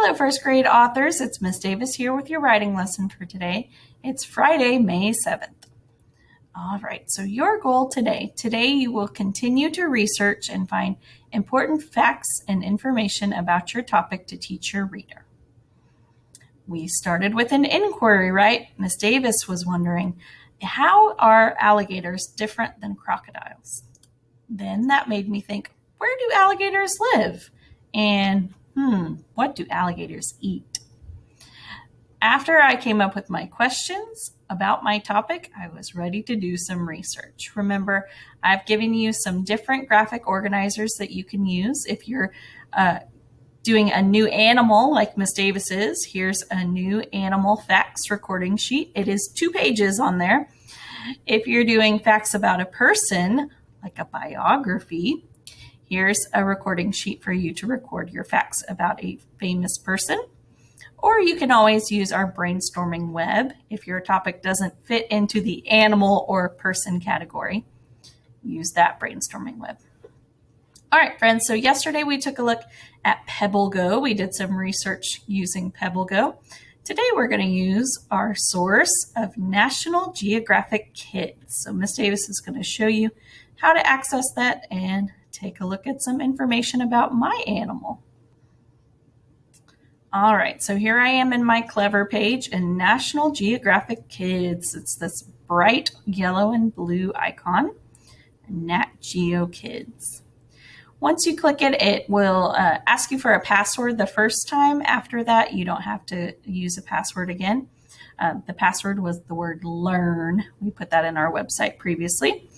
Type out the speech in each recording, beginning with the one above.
Hello, first grade authors. It's Miss Davis here with your writing lesson for today. It's Friday, May 7th. All right, so your goal today you will continue to research and find important facts and information about your topic to teach your reader. We started with an inquiry, right? Miss Davis was wondering, how are alligators different than crocodiles? Then that made me think, where do alligators live? And what do alligators eat? After I came up with my questions about my topic, I was ready to do some research. Remember, I've given you some different graphic organizers that you can use if you're doing a new animal like Miss Davis is. Here's a new animal facts recording sheet. It is 2 pages on there. If you're doing facts about a person, like a biography, here's a recording sheet for you to record your facts about a famous person. Or you can always use our brainstorming web if your topic doesn't fit into the animal or person category. Use that brainstorming web. All right, friends, so yesterday we took a look at PebbleGo. We did some research using PebbleGo. Today we're going to use our source of National Geographic Kids. So Miss Davis is going to show you how to access that and take a look at some information about my animal. All right, so here I am in my Clever page in National Geographic Kids. It's this bright yellow and blue icon, Nat Geo Kids. Once you click it, it will ask you for a password the first time. After that, you don't have to use a password again. The password was the word learn. We put that in our website previously.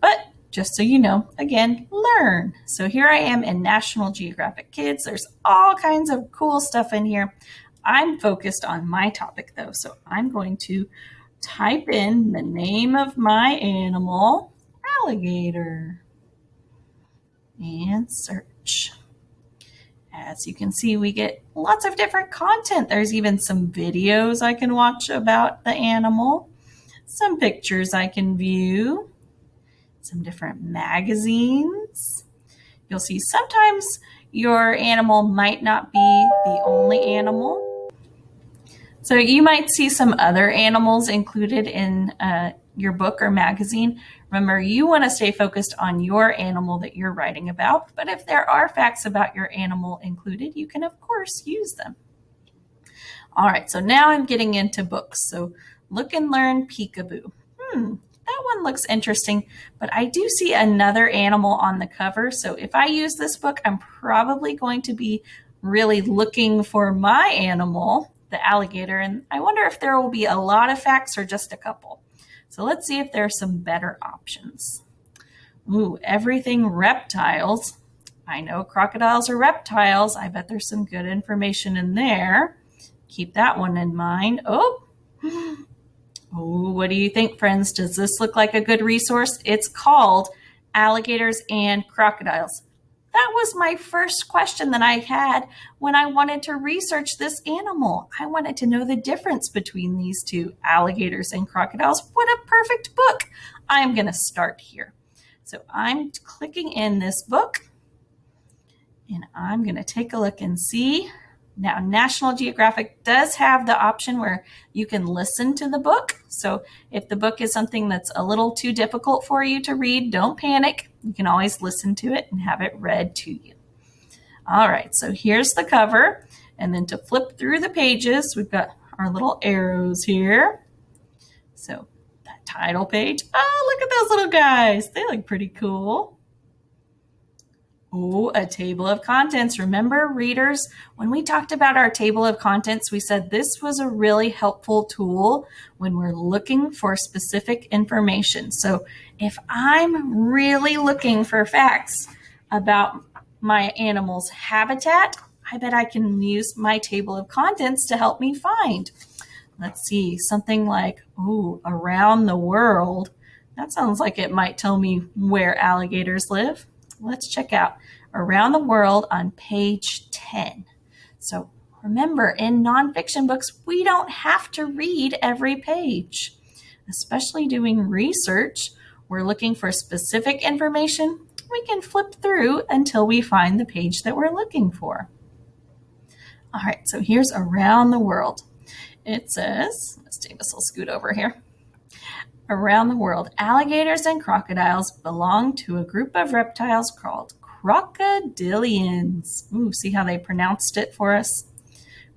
But just so you know, again, learn. So here I am in National Geographic Kids. There's all kinds of cool stuff in here. I'm focused on my topic though. So I'm going to type in the name of my animal, alligator, and search. As you can see, we get lots of different content. There's even some videos I can watch about the animal, some pictures I can view, some different magazines. You'll see sometimes your animal might not be the only animal. So you might see some other animals included in your book or magazine. Remember, you want to stay focused on your animal that you're writing about, but if there are facts about your animal included, you can of course use them. All right, so now I'm getting into books. So Look and Learn Peekaboo. That one looks interesting, but I do see another animal on the cover. So if I use this book, I'm probably going to be really looking for my animal, the alligator, and I wonder if there will be a lot of facts or just a couple. So let's see if there are some better options. Everything reptiles. I know crocodiles are reptiles. I bet there's some good information in there. Keep that one in mind. What do you think, friends? Does this look like a good resource? It's called Alligators and Crocodiles. That was my first question that I had when I wanted to research this animal. I wanted to know the difference between these two, alligators and crocodiles. What a perfect book. I'm going to start here. So I'm clicking in this book, and I'm going to take a look and see. Now, National Geographic does have the option where you can listen to the book. So if the book is something that's a little too difficult for you to read, don't panic. You can always listen to it and have it read to you. All right, so here's the cover. And then to flip through the pages, we've got our little arrows here. So that title page. Look at those little guys. They look pretty cool. A table of contents. Remember, readers, when we talked about our table of contents, we said this was a really helpful tool when we're looking for specific information. So if I'm really looking for facts about my animal's habitat, I bet I can use my table of contents to help me find. Let's see, something like, around the world. That sounds like it might tell me where alligators live. Let's check out Around the World on page 10. So remember, in nonfiction books, we don't have to read every page. Especially doing research, we're looking for specific information. We can flip through until we find the page that we're looking for. All right, so here's around the world. It says, Miss Davis will scoot over here. Around the world, alligators and crocodiles belong to a group of reptiles called crocodilians. Ooh, see how they pronounced it for us?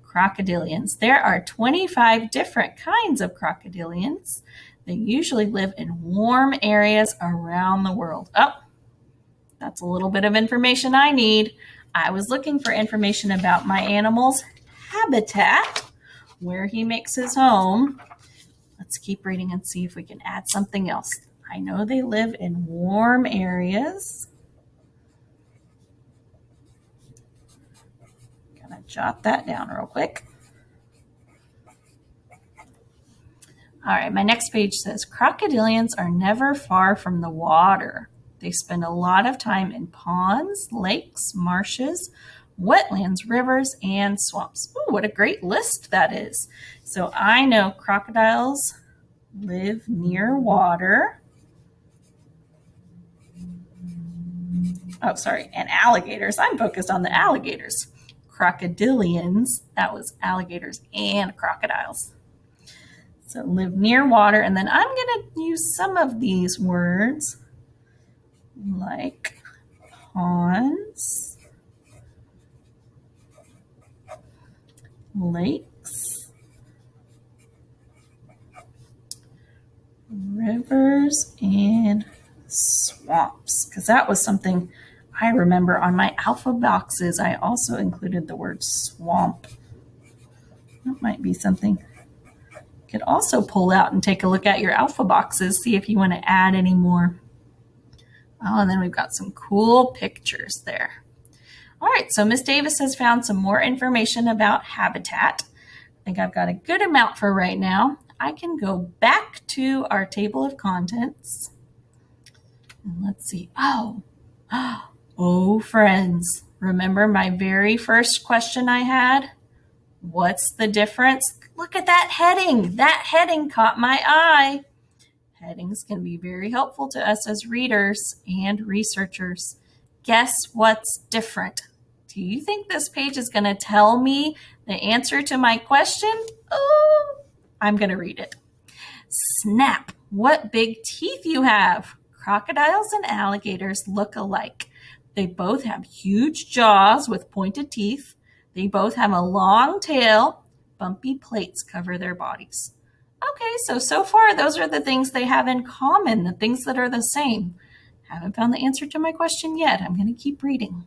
Crocodilians. There are 25 different kinds of crocodilians. They usually live in warm areas around the world. Oh, that's a little bit of information I need. I was looking for information about my animal's habitat, where he makes his home. Let's keep reading and see if we can add something else. I know they live in warm areas. Gonna jot that down real quick. All right, my next page says crocodilians are never far from the water. They spend a lot of time in ponds, lakes, marshes, wetlands, rivers, and swamps. Ooh, what a great list that is. So I know crocodiles live near water. Oh, sorry, and alligators. I'm focused on the alligators. Crocodilians, that was alligators and crocodiles. So live near water, and then I'm going to use some of these words like ponds, lakes, rivers, and swamps, because that was something I remember on my alpha boxes. I also included the word swamp. That might be something you could also pull out and take a look at your alpha boxes, see if you want to add any more. Oh, and then we've got some cool pictures there. All right, so Miss Davis has found some more information about habitat. I think I've got a good amount for right now. I can go back to our table of contents. And let's see. Oh, friends, remember my very first question I had? What's the difference? Look at that heading. That heading caught my eye. Headings can be very helpful to us as readers and researchers. Guess what's different? Do you think this page is going to tell me the answer to my question? Oh, I'm going to read it. Snap! What big teeth you have! Crocodiles and alligators look alike. They both have huge jaws with pointed teeth. They both have a long tail. Bumpy plates cover their bodies. Okay, so far those are the things they have in common, the things that are the same. Haven't found the answer to my question yet. I'm going to keep reading.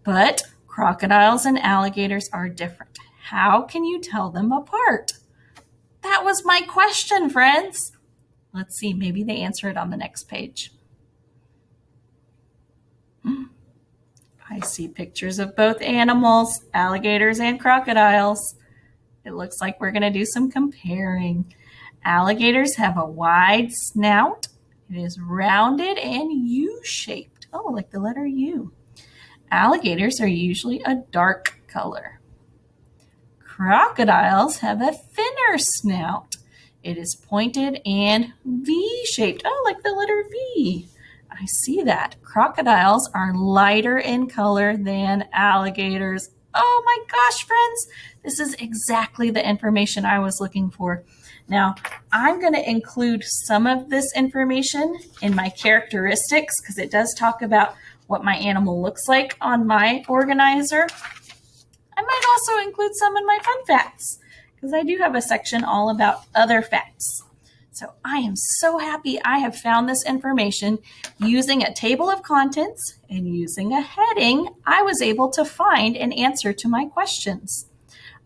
But crocodiles and alligators are different. How can you tell them apart? That was my question, friends. Let's see, maybe they answer it on the next page. I see pictures of both animals, alligators and crocodiles. It looks like we're going to do some comparing. Alligators have a wide snout. It is rounded and U-shaped. Oh, like the letter U. Alligators are usually a dark color. Crocodiles have a thinner snout. It is pointed and V-shaped. Oh, like the letter V. I see that. Crocodiles are lighter in color than alligators. Oh my gosh, friends, this is exactly the information I was looking for. Now, I'm going to include some of this information in my characteristics because it does talk about what my animal looks like on my organizer. I might also include some in my fun facts because I do have a section all about other facts. So I am so happy I have found this information using a table of contents and using a heading. I was able to find an answer to my questions.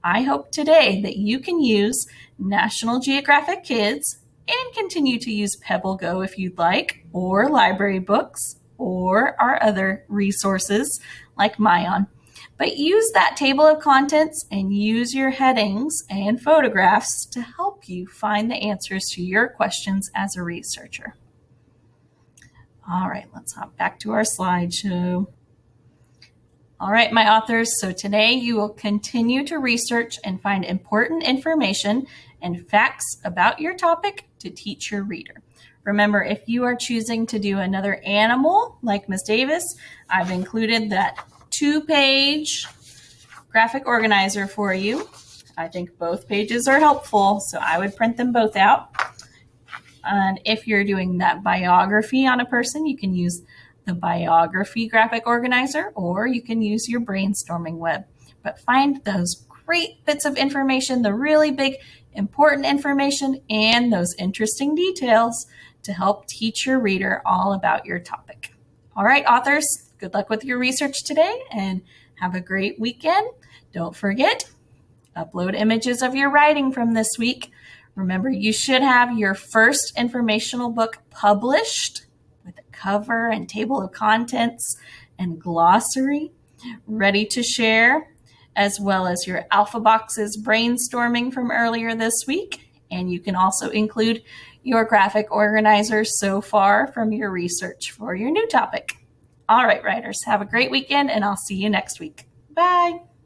I hope today that you can use National Geographic Kids and continue to use Pebble Go if you'd like, or library books, or our other resources like Mayan. But use that table of contents and use your headings and photographs to help you find the answers to your questions as a researcher. All right, let's hop back to our slideshow. All right, my authors, so today you will continue to research and find important information and facts about your topic to teach your reader. Remember, if you are choosing to do another animal like Miss Davis, I've included that 2-page graphic organizer for you. I think both pages are helpful, so I would print them both out. And if you're doing that biography on a person, you can use the biography graphic organizer, or you can use your brainstorming web. But find those great bits of information, the really big, important information, and those interesting details to help teach your reader all about your topic. All right, authors, good luck with your research today and have a great weekend. Don't forget, upload images of your writing from this week. Remember, you should have your first informational book published with a cover and table of contents and glossary ready to share, as well as your Alpha Boxes brainstorming from earlier this week. And you can also include your graphic organizer so far from your research for your new topic. All right, writers, have a great weekend, and I'll see you next week. Bye.